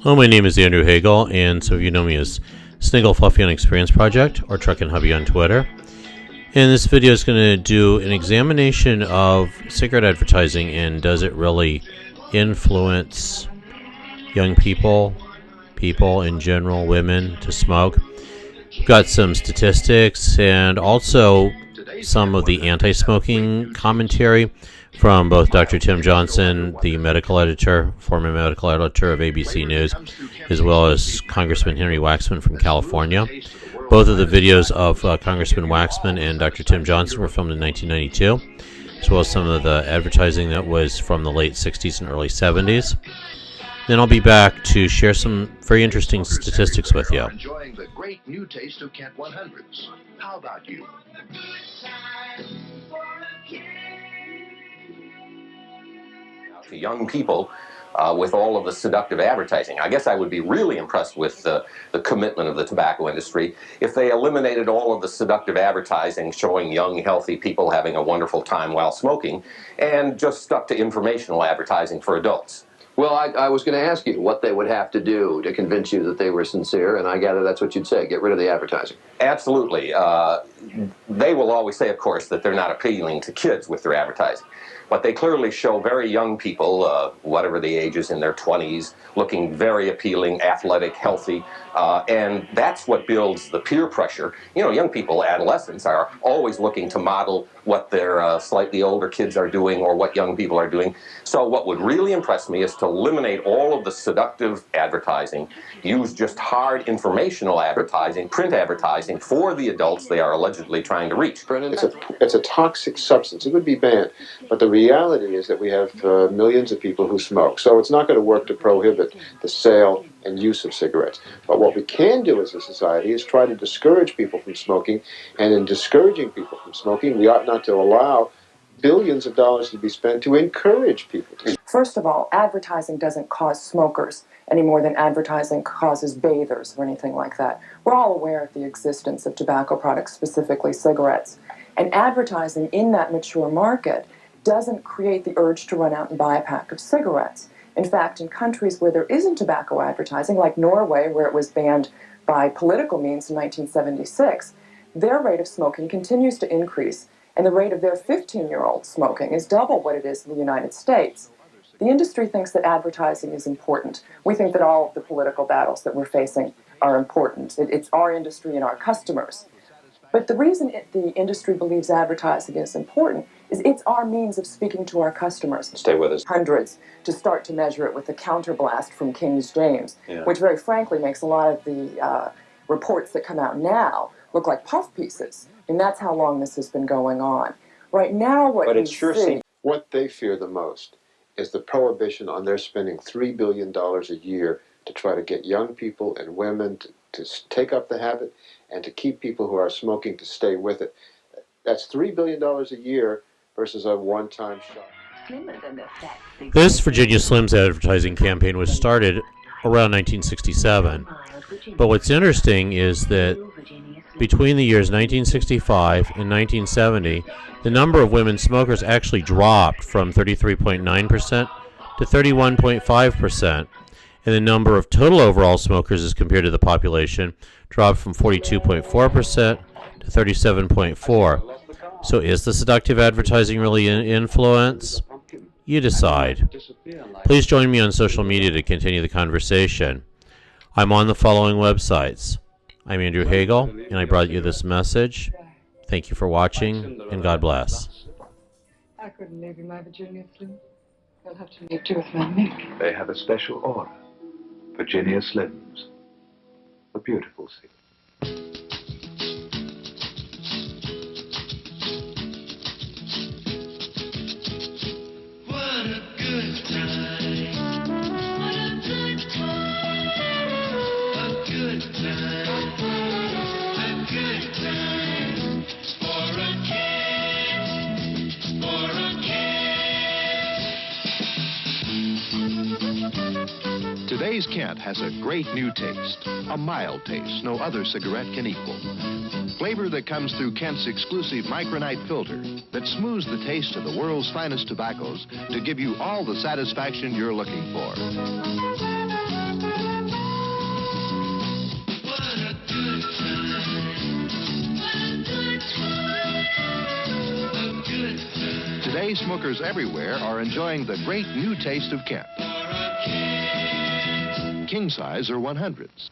Hello, my name is Andrew Hagle, and some of you know me as Sniggle Fluffy on Experience Project or Truck and Hubby on Twitter. And this video is going to do an examination of cigarette advertising and does it really influence young people in general, women, to smoke. We've got some statistics and also some of the anti-smoking commentary from both Dr. Tim Johnson, the medical editor, former medical editor of ABC News, as well as Congressman Henry Waxman from California. Both of the videos of Congressman Waxman and Dr. Tim Johnson were filmed in 1992, as well as some of the advertising that was from the late 60s and early 70s. Then I'll be back to share some very interesting statistics with you. Enjoying the great new taste of Kent 100s. How about you? To young people with all of the seductive advertising. I guess I would be really impressed with the commitment of the tobacco industry if they eliminated all of the seductive advertising showing young, healthy people having a wonderful time while smoking and just stuck to informational advertising for adults. Well, I was going to ask you what they would have to do to convince you that they were sincere, and I gather that's what you'd say, get rid of the advertising. Absolutely. They will always say, of course, that they're not appealing to kids with their advertising. But they clearly show very young people, whatever the age is, in their 20s, looking very appealing, athletic, healthy, and that's what builds the peer pressure. You know, young people, adolescents, are always looking to model what their slightly older kids are doing or what young people are doing. So what would really impress me is to eliminate all of the seductive advertising, use just hard informational advertising, print advertising for the adults they are allegedly trying to reach. It's a toxic substance. It would be banned. But the reality is that we have millions of people who smoke. So it's not going to work to prohibit the sale and use of cigarettes. But what we can do as a society is try to discourage people from smoking. And in discouraging people from smoking, we ought not to allow billions of dollars to be spent to encourage people to smoke. First of all, advertising doesn't cause smokers any more than advertising causes bathers or anything like that. We're all aware of the existence of tobacco products, specifically cigarettes. And advertising in that mature market doesn't create the urge to run out and buy a pack of cigarettes. In fact, in countries where there isn't tobacco advertising, like Norway, where it was banned by political means in 1976, their rate of smoking continues to increase, and the rate of their 15-year-old smoking is double what it is in the United States. The industry thinks that advertising is important. We think that all of the political battles that we're facing are important. It's our industry and our customers. But the reason the industry believes advertising is important is it's our means of speaking to our customers. Stay with us. Hundreds to start to measure it with the counterblast from King James, which very frankly makes a lot of the reports that come out now look like puff pieces. And that's how long this has been going on. Right now, What they fear the most is the prohibition on their spending $3 billion a year to try to get young people and women to take up the habit and to keep people who are smoking to stay with it. That's $3 billion a year versus a one-time shot. This Virginia Slims advertising campaign was started around 1967. But what's interesting is that between the years 1965 and 1970, the number of women smokers actually dropped from 33.9% to 31.5%. And the number of total overall smokers as compared to the population dropped from 42.4% to 37.4%. So is the seductive advertising really an influence? You decide. Please join me on social media to continue the conversation. I'm on the following websites. I'm Andrew Hagle, and I brought you this message. Thank you for watching, and God bless. I couldn't leave you, my Virginia Slim. You'll have to leave too with my Nick. They have a special order. Virginia Slims. A beautiful city. What a good time. What a good time. A good time. A good time. For a kid. For a kid. Today's Kent has a great new taste. A mild taste no other cigarette can equal. Flavor that comes through Kent's exclusive micronite filter that smooths the taste of the world's finest tobaccos to give you all the satisfaction you're looking for. Today, smokers everywhere are enjoying the great new taste of Kent. King size or 100s.